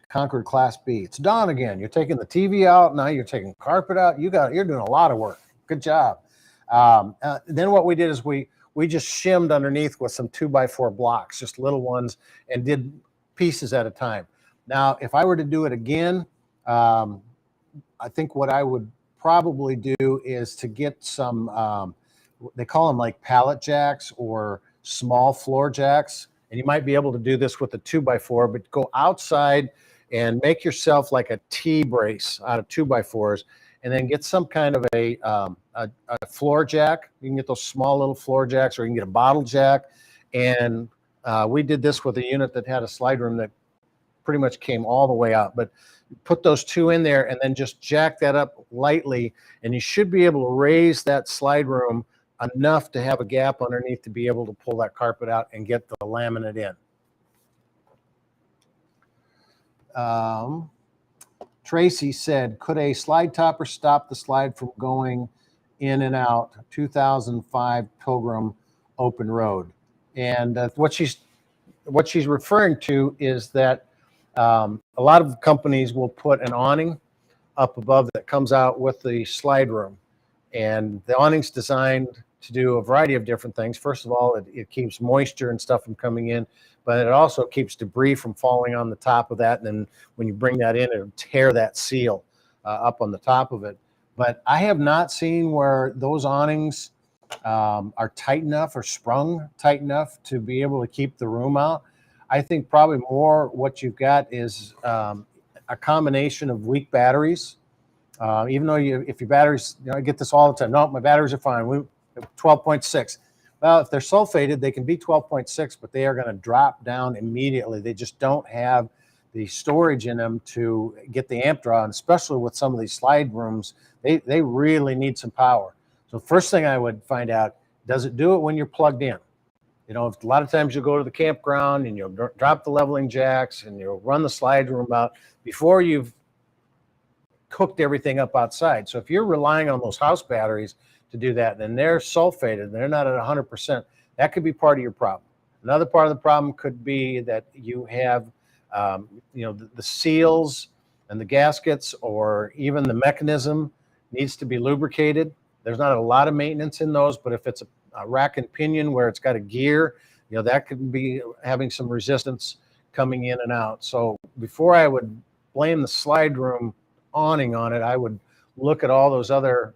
Concord Class B. It's Dawn again. You're taking the TV out. Now you're taking carpet out. You're doing a lot of work. Good job. Then what we did is we just shimmed underneath with some 2x4 blocks, just little ones, and did pieces at a time. Now, if I were to do it again, I think what I would probably do is to get some, they call them like pallet jacks or small floor jacks. And you might be able to do this with a 2x4, but go outside and make yourself like a T-brace out of 2x4s, and then get some kind of a floor jack. You can get those small little floor jacks, or you can get a bottle jack. And we did this with a unit that had a slide room that pretty much came all the way out. But put those two in there and then just jack that up lightly, and you should be able to raise that slide room enough to have a gap underneath to be able to pull that carpet out and get the laminate in. Tracy said, could a slide topper stop the slide from going in and out? 2005 Pilgrim Open Road. And what she's referring to is that a lot of companies will put an awning up above that comes out with the slide room. And the awning's designed to do a variety of different things. First of all, it keeps moisture and stuff from coming in, but it also keeps debris from falling on the top of that. And then when you bring that in, it'll tear that seal up on the top of it. But I have not seen where those awnings are tight enough or sprung tight enough to be able to keep the room out. I think probably more what you've got is a combination of weak batteries. Even though if your batteries, I get this all the time. No, my batteries are fine. 12.6. Well, if they're sulfated, they can be 12.6, but they are going to drop down immediately. They just don't have the storage in them to get the amp draw, and especially with some of these slide rooms, they really need some power. So first thing I would find out, does it do it when you're plugged in? A lot of times you'll go to the campground and you'll drop the leveling jacks and you'll run the slide room out before you've cooked everything up outside. So if you're relying on those house batteries to do that, and they're sulfated, they're not at 100%, that could be part of your problem. Another part of the problem could be that you have, the seals and the gaskets, or even the mechanism needs to be lubricated. There's not a lot of maintenance in those, but if it's a rack and pinion where it's got a gear, that could be having some resistance coming in and out. So before I would blame the slide room awning on it, I would look at all those other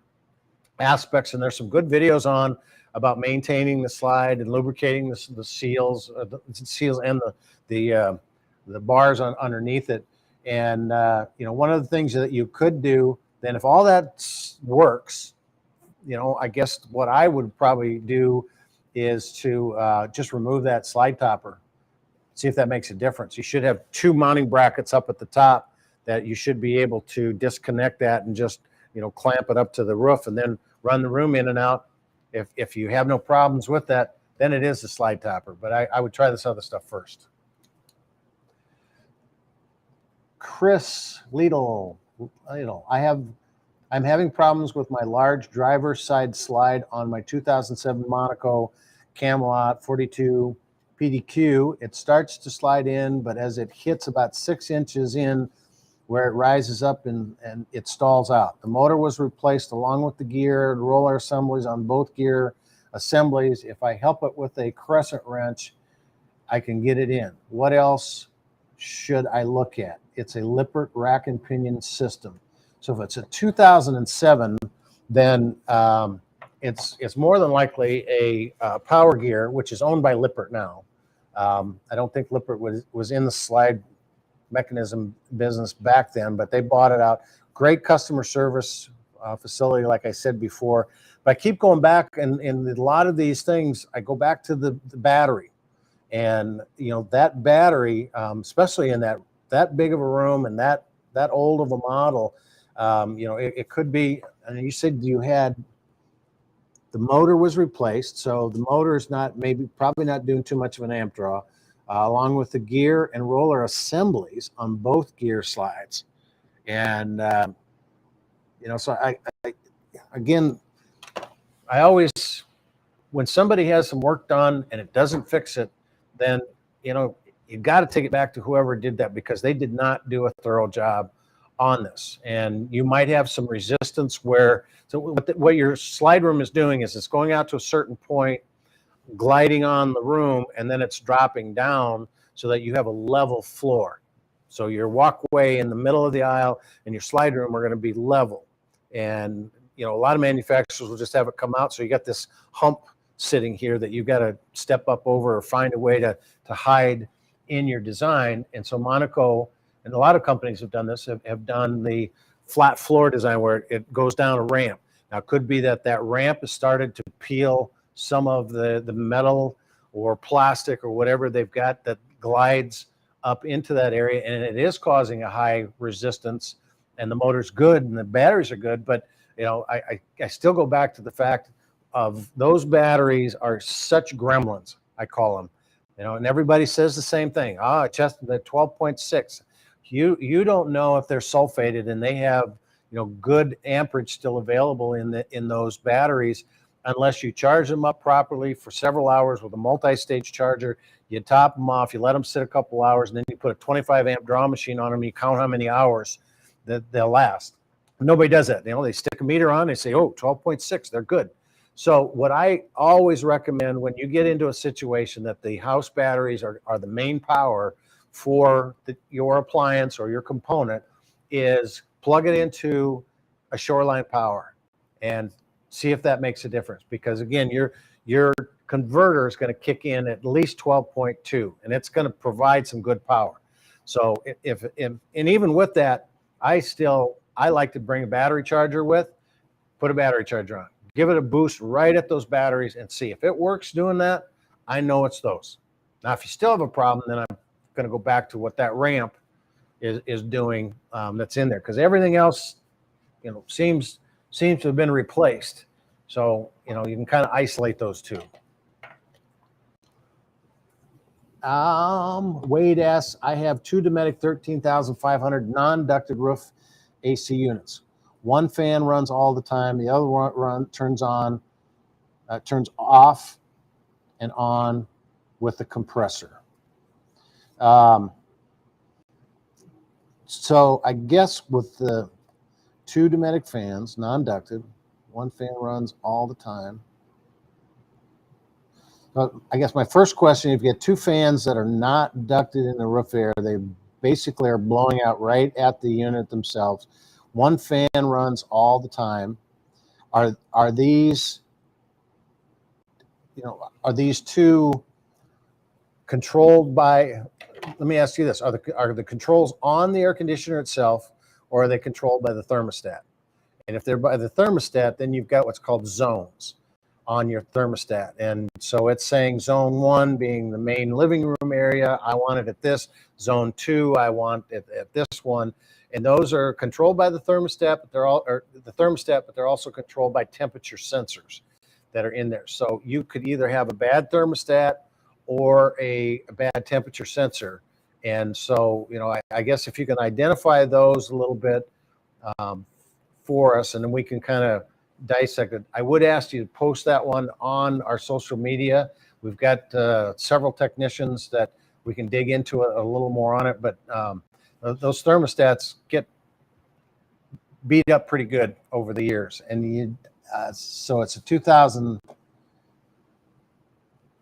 aspects, and there's some good videos on about maintaining the slide and lubricating the seals, and the bars underneath it. And one of the things that you could do then, if all that works, I guess what I would probably do is to just remove that slide topper, see if that makes a difference. You should have 2 mounting brackets up at the top that you should be able to disconnect that and just clamp it up to the roof, and then run the room in and out. If you have no problems with that, then it is the slide topper. But I would try this other stuff first. Chris Liedl, I'm having problems with my large driver's side slide on my 2007 Monaco Camelot 42 PDQ. It starts to slide in, but as it hits about 6 inches in, where it rises up and it stalls out. The motor was replaced along with the gear and roller assemblies on both gear assemblies. If I help it with a crescent wrench, I can get it in. What else should I look at? It's a Lippert rack and pinion system. So if it's a 2007, then it's more than likely a power gear, which is owned by Lippert now. I don't think Lippert was in the slide mechanism business back then, but they bought it out. Great customer service facility, like I said before. But I keep going back, and in a lot of these things, I go back to the battery. And that battery, especially in that big of a room and that old of a model, it could be. And you said you had the motor was replaced, so the motor is probably not doing too much of an amp draw. Along with the gear and roller assemblies on both gear slides. And, so I always, when somebody has some work done and it doesn't fix it, then, you've got to take it back to whoever did that, because they did not do a thorough job on this. And you might have some resistance so what your slide room is doing is it's going out to a certain point, gliding on the room, and then it's dropping down so that you have a level floor. So your walkway in the middle of the aisle and your slide room are going to be level. And a lot of manufacturers will just have it come out, so you got this hump sitting here that you've got to step up over or find a way to hide in your design. And so Monaco, and a lot of companies have done this, have done the flat floor design where it goes down a ramp. Now it could be that ramp has started to peel some of the metal or plastic or whatever they've got that glides up into that area, and it is causing a high resistance, and the motor's good and the batteries are good. But I still go back to the fact of those batteries are such gremlins, I call them, and everybody says the same thing. Just the 12.6. You don't know if they're sulfated and they have good amperage still available in those batteries, unless you charge them up properly for several hours with a multi-stage charger. You top them off, you let them sit a couple hours, and then you put a 25 amp draw machine on them. You count how many hours that they'll last. Nobody does that. They stick a meter on, they say, 12.6, they're good. So what I always recommend when you get into a situation that the house batteries are the main power for your appliance or your component, is plug it into a shoreline power and see if that makes a difference. Because again, your converter is going to kick in at least 12.2, and it's going to provide some good power. So and even with that, I like to bring a battery charger put a battery charger on, give it a boost right at those batteries, and see if it works doing that. I know it's those. Now, if you still have a problem, then I'm going to go back to what that ramp is doing, that's in there, because everything else, seems to have been replaced. So, you can kind of isolate those two. Wade asks, I have 2 Dometic 13,500 non-ducted roof AC units. One fan runs all the time. The other one turns off and on with the compressor. So I guess with the 2 Dometic fans, non-ducted, one fan runs all the time. I guess my first question, if you get 2 fans that are not ducted in the roof air, they basically are blowing out right at the unit themselves. One fan runs all the time. Are these, are these 2 controlled by, let me ask you this, are the controls on the air conditioner itself, or are they controlled by the thermostat? And if they're by the thermostat, then you've got what's called zones on your thermostat. And so it's saying zone 1 being the main living room area, I want it at this. Zone 2, I want it at this one. And those are controlled by the thermostat, but they're also controlled by temperature sensors that are in there. So you could either have a bad thermostat or a bad temperature sensor. And so, I guess if you can identify those a little bit for us, and then we can kind of dissect it. I would ask you to post that one on our social media. We've got several technicians that we can dig into a little more on it, but those thermostats get beat up pretty good over the years. And so it's a 2000,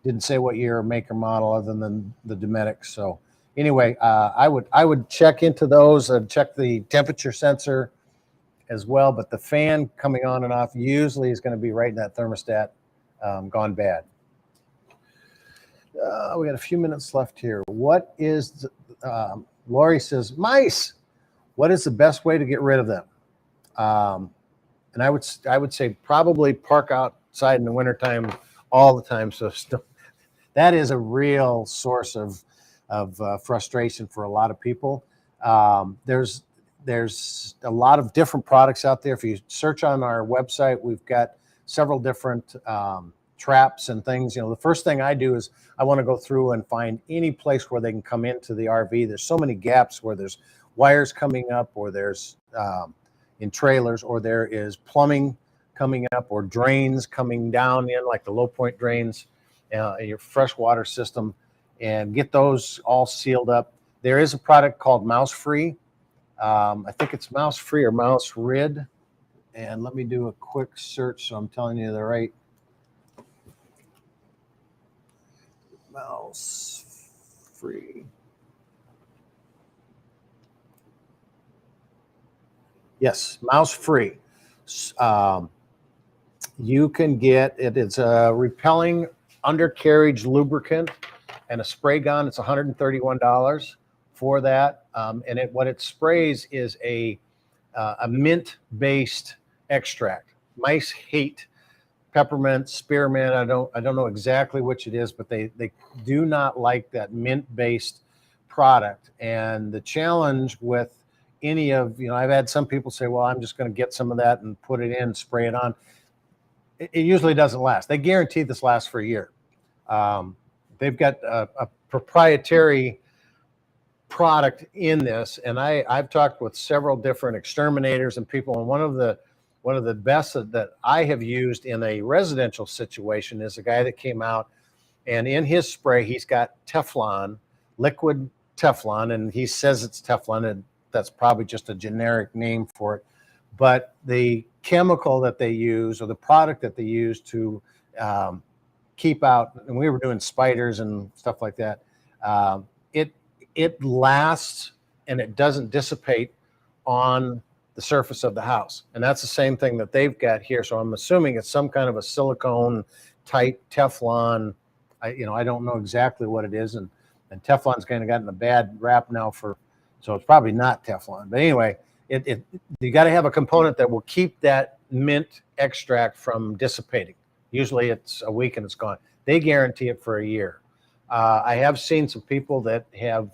didn't say what year or make or model other than the Dometic. So anyway, I would check into those and check the temperature sensor as well, but the fan coming on and off usually is going to be right in that thermostat gone bad. We got a few minutes left here. What is, Lori says, mice, what is the best way to get rid of them? And I would say probably park outside in the wintertime all the time. So that is a real source of frustration for a lot of people. There's a lot of different products out there. If you search on our website, we've got several different traps and things. The first thing I do is I want to go through and find any place where they can come into the RV. There's so many gaps where there's wires coming up, or there's in trailers, or there is plumbing coming up, or drains coming down in, like the low point drains, your freshwater system, and get those all sealed up. There is a product called Mouse Free. I think it's Mouse Free or Mouse Rid. And let me do a quick search so I'm telling you the right. Mouse Free. Yes, Mouse Free. You can get it. It's a repelling undercarriage lubricant and a spray gun. It's $131 for that. And what it sprays is a mint-based extract. Mice hate peppermint, spearmint. I don't know exactly which it is, but they do not like that mint-based product. And the challenge with any of, I've had some people say, well, I'm just going to get some of that and put it in, spray it on. It usually doesn't last. They guarantee this lasts for a year. They've got a proprietary product in this, and I've talked with several different exterminators and people, and one of the best that I have used in a residential situation is a guy that came out, and in his spray he's got Teflon, liquid Teflon, and he says it's Teflon, and that's probably just a generic name for it, but the chemical that they use, or the product that they use to keep out, and we were doing spiders and stuff like that, it lasts and it doesn't dissipate on the surface of the house. And that's the same thing that they've got here. So I'm assuming it's some kind of a silicone type Teflon. I don't know exactly what it is. And Teflon's kind of gotten a bad rap now so it's probably not Teflon. But anyway, you got to have a component that will keep that mint extract from dissipating. Usually it's a week and it's gone. They guarantee it for a year. I have seen some people that have,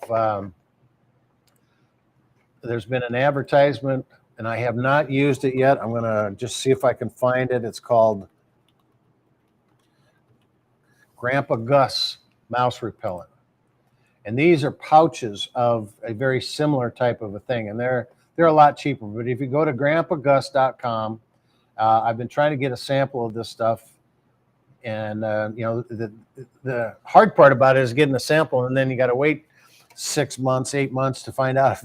there's been an advertisement, and I have not used it yet. I'm going to just see if I can find it. It's called Grandpa Gus Mouse Repellent. And these are pouches of a very similar type of a thing. And they're they're a lot cheaper. But if you go to grandpagus.com, I've been trying to get a sample of this stuff. And, you know, the hard part about it is getting a sample, and then you got to wait 6 months, 8 months to find out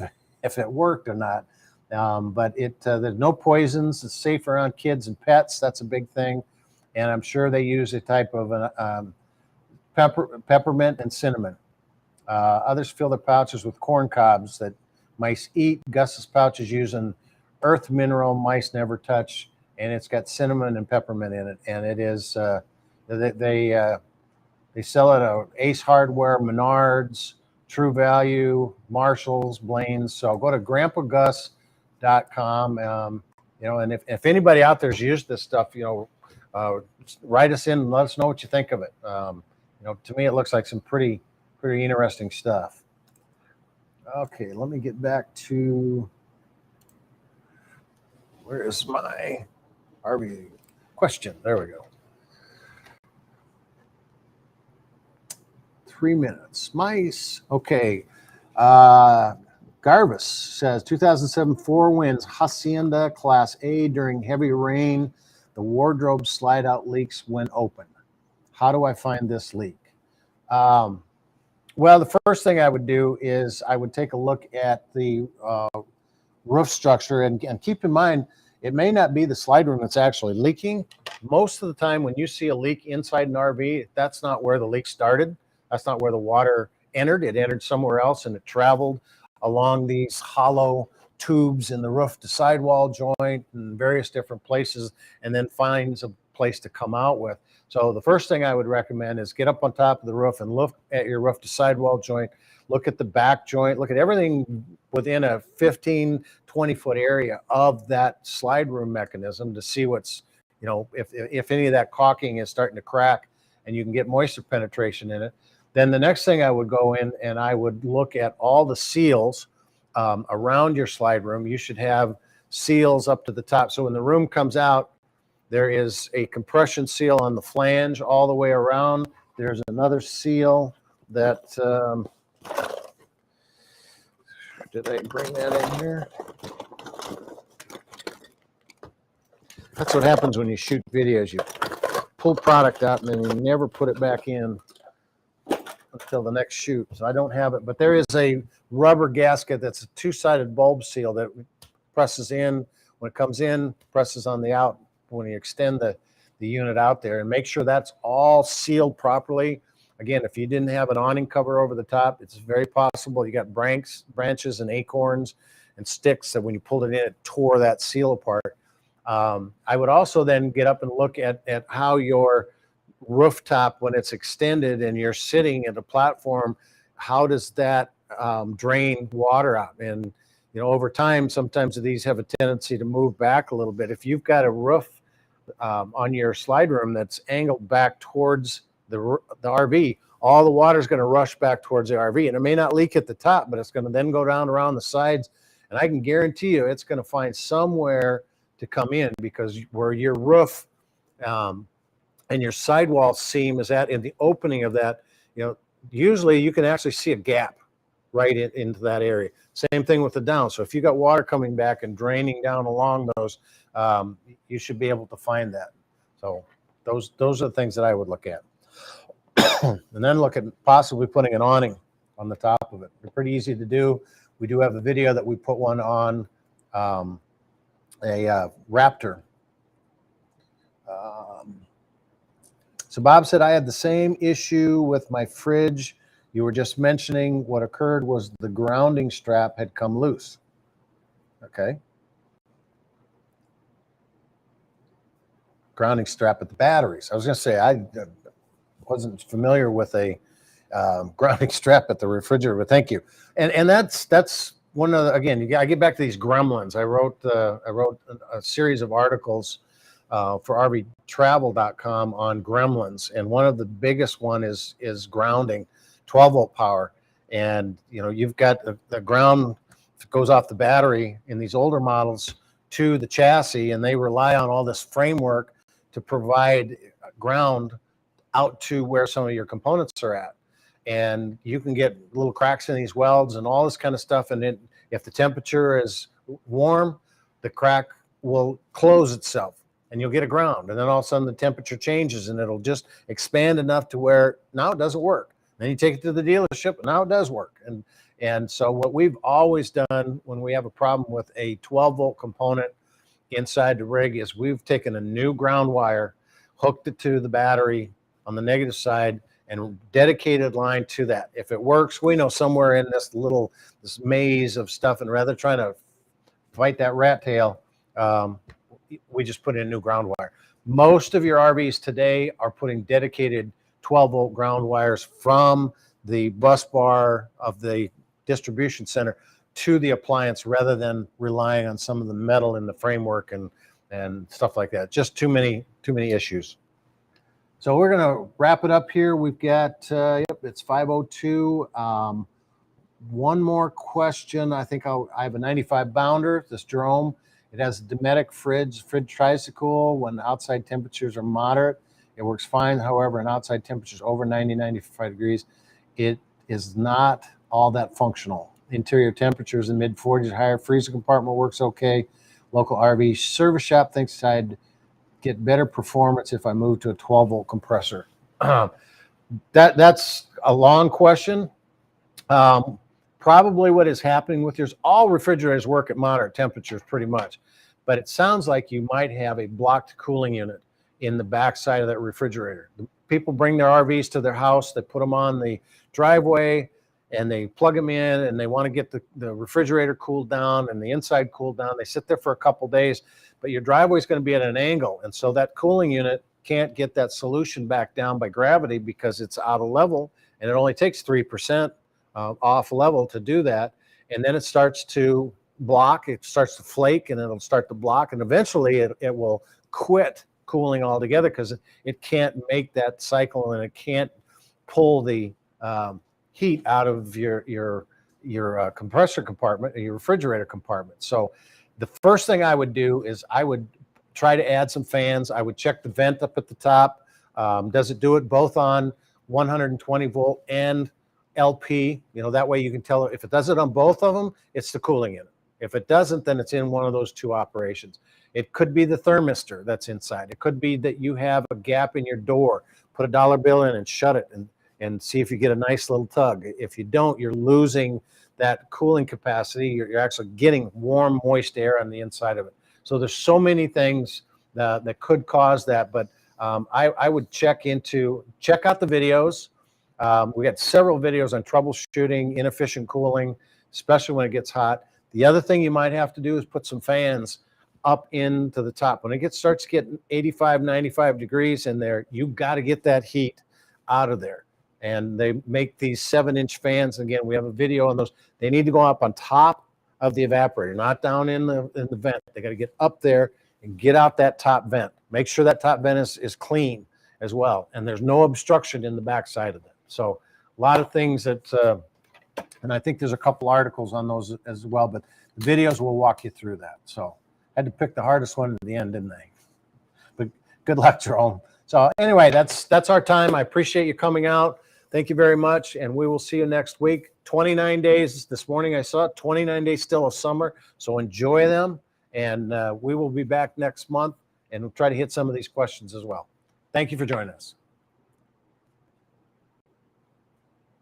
if it worked or not. But there's no poisons. It's safe around kids and pets. That's a big thing. And I'm sure they use a type of peppermint and cinnamon. Others fill their pouches with corn cobs that mice eat. Gus's pouch is using earth mineral mice never touch, and it's got cinnamon and peppermint in it. And it is they sell it at Ace Hardware, Menards, True Value, Marshalls, Blaine's. So go to grandpagus.com. You know, and if anybody out there's used this stuff, you know, write us in and let us know what you think of it. You know, to me, it looks like some pretty interesting stuff. Okay, let me get back to, where is my RV question? There we go. 3 minutes. Mice. Okay. Garvis says 2007 4 winds Hacienda Class A during heavy rain. The wardrobe slide out leaks when open. How do I find this leak? Well, the first thing I would do is I would take a look at the roof structure, and keep in mind, it may not be the slide room that's actually leaking. Most of the time when you see a leak inside an RV, that's not where the leak started. That's not where the water entered. It entered somewhere else, and it traveled along these hollow tubes in the roof to sidewall joint and various different places, and then finds a place to come out with. So the first thing I would recommend is get up on top of the roof and look at your roof to sidewall joint, look at the back joint, look at everything within a 15, 20-foot area of that slide room mechanism to see what's, you know, if any of that caulking is starting to crack and you can get moisture penetration in it. Then the next thing I would go in and I would look at all the seals around your slide room. You should have seals up to the top. So when the room comes out, there is a compression seal on the flange all the way around. There's another seal that, did I bring that in here? That's what happens when you shoot videos. You pull product out and then you never put it back in until the next shoot. So I don't have it, but there is a rubber gasket that's a two-sided bulb seal that presses in. When it comes in, presses on the out when you extend the unit out there, and make sure that's all sealed properly. Again, if you didn't have an awning cover over the top, it's very possible you got branches and acorns and sticks that when you pulled it in, it tore that seal apart. I would also then get up and look at how your rooftop, when it's extended and you're sitting at a platform, how does that drain water out? And you know, over time, sometimes these have a tendency to move back a little bit. If you've got a roof on your slide room that's angled back towards the RV, all the water is going to rush back towards the RV, and it may not leak at the top, but it's going to then go down around the sides, and I can guarantee you it's going to find somewhere to come in, because where your roof and your sidewall seam is at, in the opening of that, you know, usually you can actually see a gap right into that area. Same thing with the down. So if you got water coming back and draining down along those, you should be able to find that. So those are the things that I would look at. And then look at possibly putting an awning on the top of it. They're pretty easy to do. We do have a video that we put one on a Raptor. So Bob said, I had the same issue with my fridge. You were just mentioning what occurred was the grounding strap had come loose. Okay. Grounding strap at the batteries. I was going to say, I wasn't familiar with a grounding strap at the refrigerator, but thank you. And that's one of the, again, I get back to these gremlins. I wrote a series of articles for RVTravel.com on gremlins, and one of the biggest one is grounding, 12-volt power. And you know, you've got the ground goes off the battery in these older models to the chassis, and they rely on all this framework to provide ground out to where some of your components are at. And you can get little cracks in these welds and all this kind of stuff. And if the temperature is warm, the crack will close itself and you'll get a ground. And then all of a sudden the temperature changes and it'll just expand enough to where now it doesn't work. Then you take it to the dealership, and now it does work. And so what we've always done when we have a problem with a 12-volt component inside the rig is we've taken a new ground wire, hooked it to the battery on the negative side, and dedicated line to that. If it works, we know somewhere in this maze of stuff, and rather trying to fight that rat tail, we just put in a new ground wire. Most of your RVs today are putting dedicated 12-volt ground wires from the bus bar of the distribution center to the appliance, rather than relying on some of the metal in the framework and stuff like that. Just too many issues. So we're gonna wrap it up here. We've got it's 5:02. One more question. I think I have a 95 bounder, this Jerome. It has a Dometic fridge tries to cool when outside temperatures are moderate. It works fine. However, in outside temperatures over 95 degrees, it is not all that functional. Interior temperatures in mid 40s or higher. Freezer compartment works okay. Local RV service shop thinks I'd get better performance if I move to a 12-volt compressor. That's a long question. Probably what is happening with yours, all refrigerators work at moderate temperatures pretty much, but it sounds like you might have a blocked cooling unit in the back side of that refrigerator. People bring their RVs to their house, they put them on the driveway, and they plug them in, and they want to get the refrigerator cooled down and the inside cooled down. They sit there for a couple days, but your driveway is going to be at an angle, and so that cooling unit can't get that solution back down by gravity because it's out of level, and it only takes 3% off level to do that. And then it starts to block, it starts to flake, and it'll start to block, and eventually it will quit cooling altogether because it can't make that cycle, and it can't pull the heat out of your compressor compartment or your refrigerator compartment. So the first thing I would do is I would try to add some fans. I would check the vent up at the top. Does it do it both on 120 volt and LP? You know, that way you can tell if it does it on both of them, it's the cooling unit. If it doesn't, then it's in one of those two operations. It could be the thermistor that's inside. It could be that you have a gap in your door. Put a dollar bill in and shut it and see if you get a nice little tug. If you don't, you're losing that cooling capacity. You're actually getting warm, moist air on the inside of it. So there's so many things that could cause that, but I would check out the videos. We got several videos on troubleshooting inefficient cooling, especially when it gets hot. The other thing you might have to do is put some fans up into the top. When it starts getting 85, 95 degrees in there, you've got to get that heat out of there. And they make these 7-inch fans. Again, we have a video on those. They need to go up on top of the evaporator, not down in the vent. They got to get up there and get out that top vent. Make sure that top vent is clean as well. And there's no obstruction in the back side of it. So a lot of things that, and I think there's a couple articles on those as well, but the videos will walk you through that. So I had to pick the hardest one at the end, didn't I? But good luck, Jerome. So anyway, that's our time. I appreciate you coming out. Thank you very much, and we will see you next week. 29 days. This morning I saw it. 29 days still of summer, so enjoy them, and we will be back next month, and we'll try to hit some of these questions as well. Thank you for joining us.